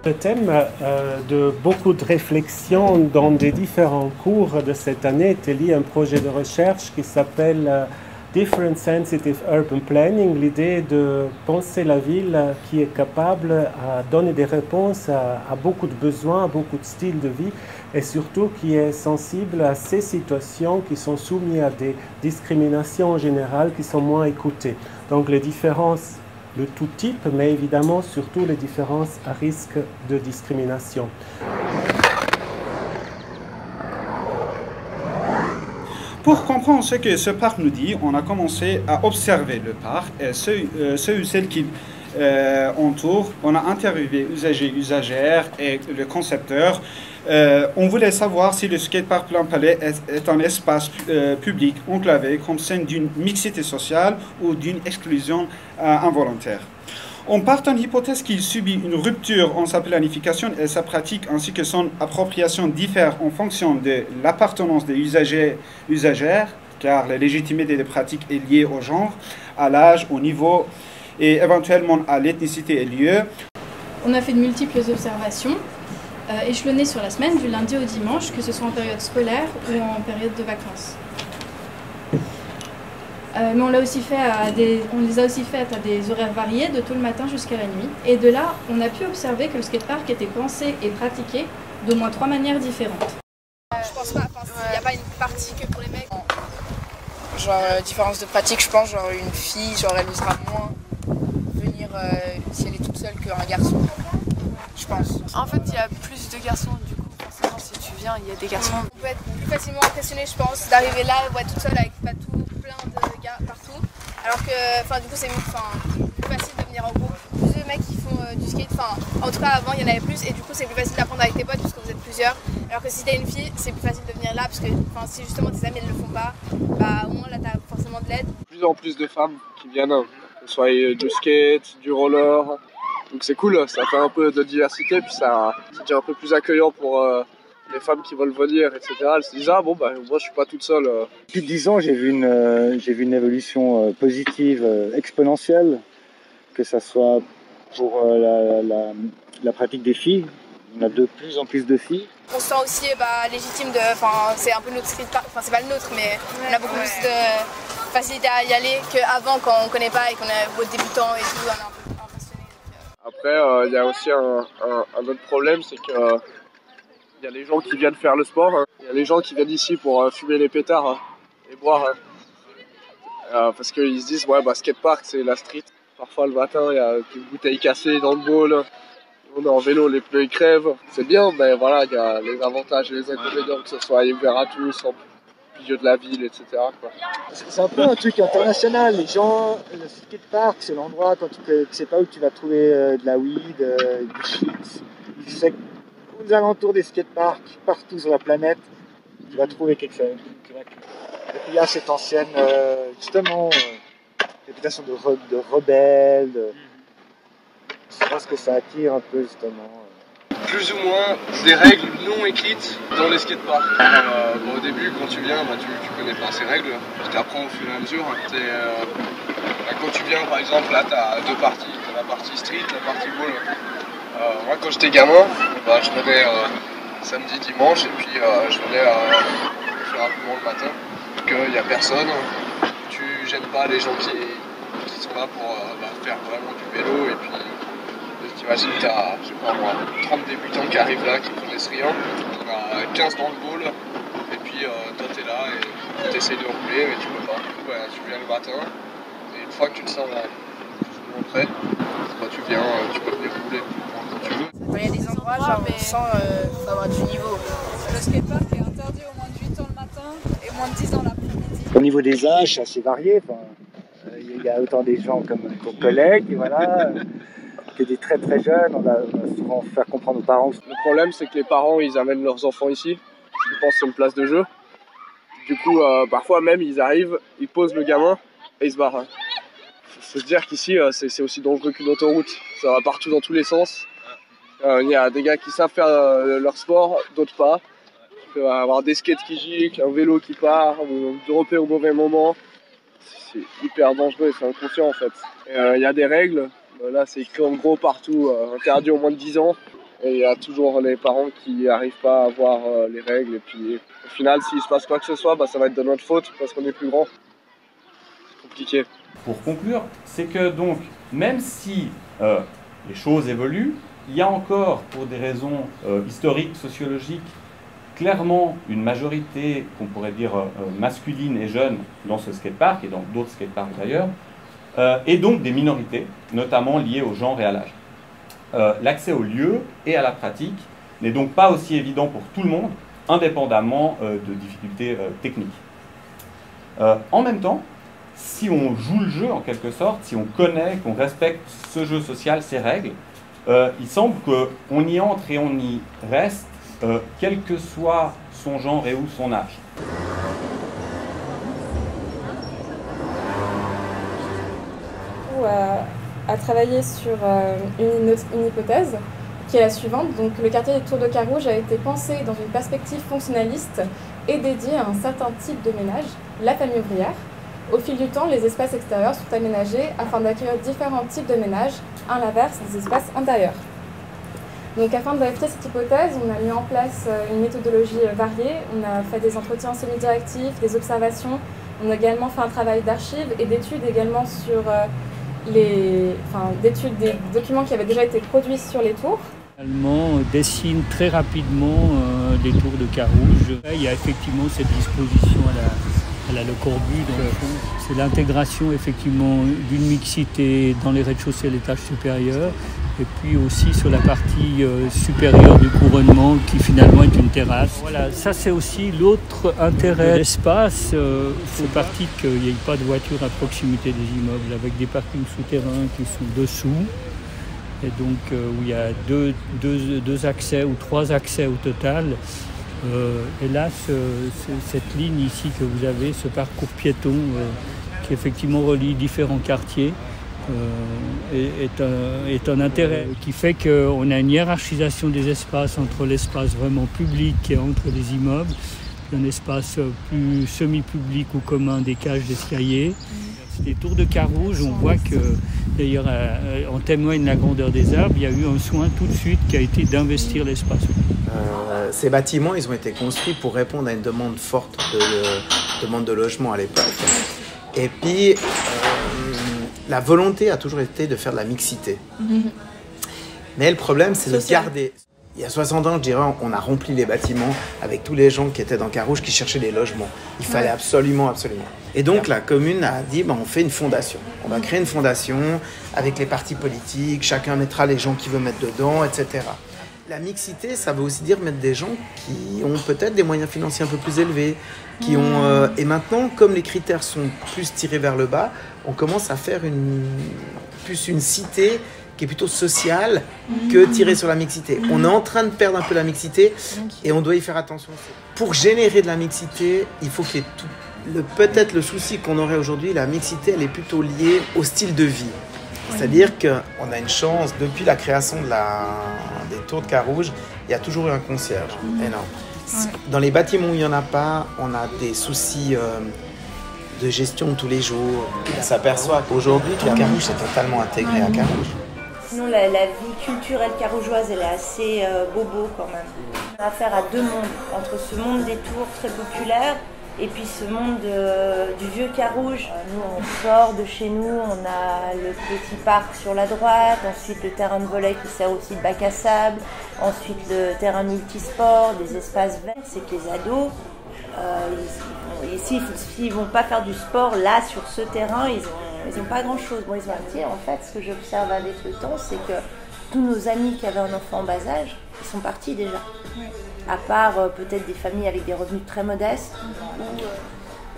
Le thème de beaucoup de réflexions dans des différents cours de cette année était lié à un projet de recherche qui s'appelle Different Sensitive Urban Planning, l'idée de penser la ville qui est capable de donner des réponses à beaucoup de besoins, à beaucoup de styles de vie et surtout qui est sensible à ces situations qui sont soumises à des discriminations en général qui sont moins écoutées. Donc les différences de tout type, mais évidemment surtout les différences à risque de discrimination. Pour comprendre ce que ce parc nous dit, on a commencé à observer le parc et ceux ou celles qui entourent. On a interviewé usagers, usagères et le concepteur. On voulait savoir si le skatepark Plein Palais est un espace public enclavé comme scène d'une mixité sociale ou d'une exclusion involontaire. On part d'une hypothèse qu'il subit une rupture en sa planification et sa pratique ainsi que son appropriation diffère en fonction de l'appartenance des usagers usagères, car la légitimité des pratiques est liée au genre, à l'âge, au niveau et éventuellement à l'ethnicité et lieu. On a fait de multiples observations, échelonnées sur la semaine, du lundi au dimanche, que ce soit en période scolaire ou en période de vacances. Mais on les a aussi faites à des horaires variés, de tôt le matin jusqu'à la nuit. Et de là, on a pu observer que le skatepark était pensé et pratiqué d'au moins 3 manières différentes. Je pense pas, il n'y a pas une partie que pour les mecs. Genre, différence de pratique, je pense, genre une fille, genre elle osera moins venir si elle est toute seule qu'un garçon, je pense. En fait, il y a plus de garçons, du coup, forcément, si tu viens, il y a des garçons. On peut être plus facilement impressionné, je pense, d'arriver là, toute seule avec pas tout, plein de gars partout. Alors que, du coup, c'est plus facile de venir en groupe. Plus de mecs qui font du skate, en tout cas avant, il y en avait plus, et du coup, c'est plus facile d'apprendre avec tes potes parce que vous êtes plusieurs. Alors que si t'es une fille, c'est plus facile de venir là parce que, si justement tes amis ne le font pas, au moins là, t'as forcément de l'aide. De plus en plus de femmes qui viennent, que ce soit du skate, du roller. Donc c'est cool, ça fait un peu de diversité, puis ça devient un peu plus accueillant pour les femmes qui veulent venir, etc. Elles se disent moi je suis pas toute seule. Depuis 10 ans, j'ai vu une évolution positive, exponentielle, que ça soit pour la pratique des filles. On a de plus en plus de filles. On se sent aussi légitime c'est un peu notre skatepark, c'est pas le nôtre, mais on a beaucoup plus de facilité à y aller qu'avant quand on connaît pas et qu'on est beau débutant et tout, on est un peu impressionné. Après, il y a aussi un autre problème, c'est que il y a les gens qui viennent faire le sport, il y a les gens qui viennent ici pour fumer les pétards et boire. Parce qu'ils se disent, skatepark c'est la street. Parfois le matin, il y a une bouteille cassée dans le bowl. On est en vélo, les pneus ils crèvent. C'est bien, mais voilà, il y a les avantages et les inconvénients, que ce soit ouvert à tous, en milieu de la ville, etc. C'est un peu un truc international. Les gens, le skatepark, c'est l'endroit quand tu sais pas où tu vas trouver de la weed, du shit. Tu sais qu'aux alentours des skateparks, partout sur la planète, tu vas trouver quelque chose. Et puis il y a cette ancienne, réputation de rebelle. Je pense que ça attire un peu justement. Plus ou moins des règles non écrites dans les skateparks. Au début, quand tu viens, tu connais pas ces règles. Tu apprends au fur et à mesure. Quand tu viens, par exemple, là, tu as deux parties. Tu as la partie street, la partie ball. Moi, quand j'étais gamin, je venais samedi, dimanche, et puis je venais plus rapidement le matin. Il n'y a personne. Tu gênes pas les gens qui sont là pour faire vraiment du vélo. Et puis, t'imagines, tu as, 30 débutants qui arrivent là, qui connaissent rien. On a 15 dans le ball, et puis toi t'es là et tu essaies de rouler, mais tu peux pas. Tu viens le matin, et une fois que tu te sens plus ou moins prêt, tu peux venir rouler quand tu veux. Il y a des endroits, on sent avoir du niveau. Le skatepark est interdit au moins de 8 ans le matin et moins de 10 ans l'après-midi. Au niveau des âges, c'est assez varié. Il y a autant des gens comme collègues, voilà. Que des très très jeunes, on va souvent faire comprendre aux parents. Le problème, c'est que les parents, ils amènent leurs enfants ici, ils pensent que c'est une place de jeu. Du coup, parfois même, ils arrivent, ils posent le gamin et ils se barrent. Faut se dire qu'ici, c'est aussi dangereux qu'une autoroute. Ça va partout dans tous les sens. Il y a des gars qui savent faire leur sport, d'autres pas. Il peut y avoir des skates qui giclent, un vélo qui part, ou dropper au mauvais moment. C'est hyper dangereux et c'est inconscient en fait. Il y a des règles. Là, c'est écrit en gros partout, interdit au moins de 10 ans. Et il y a toujours les parents qui n'arrivent pas à voir les règles. Et puis au final, s'il se passe quoi que ce soit, ça va être de notre faute parce qu'on est plus grand. C'est compliqué. Pour conclure, c'est que donc, même si les choses évoluent, il y a encore, pour des raisons historiques, sociologiques, clairement une majorité, qu'on pourrait dire masculine et jeune, dans ce skatepark et dans d'autres skateparks d'ailleurs, et donc des minorités, notamment liées au genre et à l'âge. L'accès au lieu et à la pratique n'est donc pas aussi évident pour tout le monde, indépendamment de difficultés techniques. En même temps, si on joue le jeu en quelque sorte, si on connaît, qu'on respecte ce jeu social, ces règles, il semble qu'on y entre et on y reste, quel que soit son genre et ou son âge. A travaillé sur une hypothèse qui est la suivante. Donc, le quartier des Tours de Carouge a été pensé dans une perspective fonctionnaliste et dédié à un certain type de ménage, la famille ouvrière. Au fil du temps, les espaces extérieurs sont aménagés afin d'accueillir différents types de ménages, à l'inverse des espaces intérieurs. Donc, afin de vérifier cette hypothèse, on a mis en place une méthodologie variée. On a fait des entretiens semi-directifs, des observations. On a également fait un travail d'archives et d'études également sur d'études des documents qui avaient déjà été produits sur les tours. On dessine très rapidement les tours de Carouge. Il y a effectivement cette disposition à la Le Corbu. C'est l'intégration effectivement d'une mixité dans les rez-de-chaussée à l'étage supérieur et puis aussi sur la partie supérieure du couronnement qui finalement est une terrasse. Voilà, ça c'est aussi l'autre intérêt de l'espace. Il faut partie qu'il n'y ait pas de voitures à proximité des immeubles avec des parkings souterrains qui sont dessous. Et donc où il y a deux accès ou 3 accès au total. Et là, cette ligne ici que vous avez, ce parcours piéton qui effectivement relie différents quartiers, est un intérêt qui fait qu'on a une hiérarchisation des espaces entre l'espace vraiment public et entre les immeubles, un espace plus semi-public ou commun des cages d'escalier. Les tours de Carouge, on voit que, d'ailleurs, en témoigne la grandeur des arbres, il y a eu un soin tout de suite qui a été d'investir l'espace. Ces bâtiments, ils ont été construits pour répondre à une demande forte demande de logement à l'époque. Et puis, la volonté a toujours été de faire de la mixité. Mais le problème, c'est de garder... Il y a 60 ans, je dirais, on a rempli les bâtiments avec tous les gens qui étaient dans Carouge qui cherchaient des logements. Il fallait absolument. Et donc, la commune a dit, on fait une fondation. On va créer une fondation avec les partis politiques, chacun mettra les gens qu'il veut mettre dedans, etc. La mixité, ça veut aussi dire mettre des gens qui ont peut-être des moyens financiers un peu plus élevés, et maintenant, comme les critères sont plus tirés vers le bas, on commence à faire plus une cité qui est plutôt sociale que tirée sur la mixité. On est en train de perdre un peu la mixité et on doit y faire attention. Pour générer de la mixité, il faut qu'il y ait peut-être le souci qu'on aurait aujourd'hui, la mixité, elle est plutôt liée au style de vie. C'est-à-dire qu'on a une chance, depuis la création des Tours de Carouge, il y a toujours eu un concierge. Énorme. Dans les bâtiments où il n'y en a pas, on a des soucis de gestion tous les jours. On s'aperçoit qu'aujourd'hui, Carouge c'est totalement intégré à Carouge. Sinon, la vie culturelle carougeoise, elle est assez bobo quand même. On a affaire à 2 mondes, entre ce monde des tours très populaire et puis ce monde du vieux Carouge. Nous, on sort de chez nous, on a le petit parc sur la droite, ensuite le terrain de volley qui sert aussi de bac à sable, ensuite le terrain multisport, des espaces verts. C'est que les ados, s'ils ne vont pas faire du sport là, sur ce terrain, ils n'ont pas grand-chose. Bon, ils ont un pied. En fait, ce que j'observe avec le temps, c'est que tous nos amis qui avaient un enfant en bas âge, ils sont partis déjà. Oui. À part peut-être des familles avec des revenus très modestes.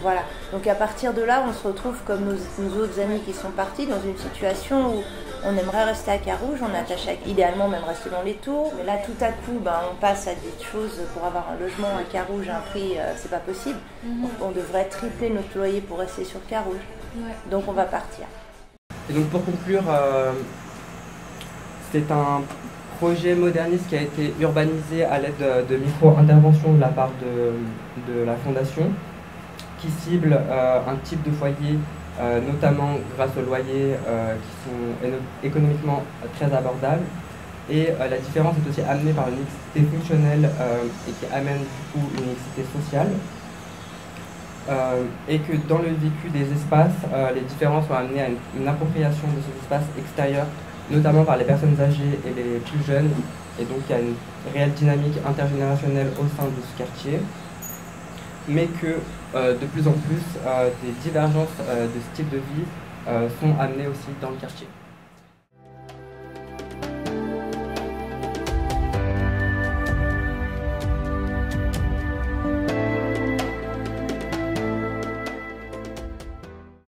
Voilà. Donc à partir de là, on se retrouve comme nos autres amis qui sont partis dans une situation où on aimerait rester à Carouge, on est attaché idéalement même rester dans les tours. Mais là, tout à coup, on passe à des choses pour avoir un logement à Carouge à un prix, c'est pas possible. On devrait tripler notre loyer pour rester sur Carouge. Ouais. Donc on va partir. Et donc pour conclure, c'est un projet moderniste qui a été urbanisé à l'aide de micro-interventions de la part de la Fondation, qui cible un type de foyer, notamment grâce aux loyers qui sont économiquement très abordables, Et la différence est aussi amenée par une mixité fonctionnelle et qui amène du coup une mixité sociale. Et que dans le vécu des espaces, les différences ont amené à une appropriation de ces espaces extérieurs, notamment par les personnes âgées et les plus jeunes. Et donc il y a une réelle dynamique intergénérationnelle au sein de ce quartier. Mais que de plus en plus, des divergences de ce type de vie sont amenées aussi dans le quartier.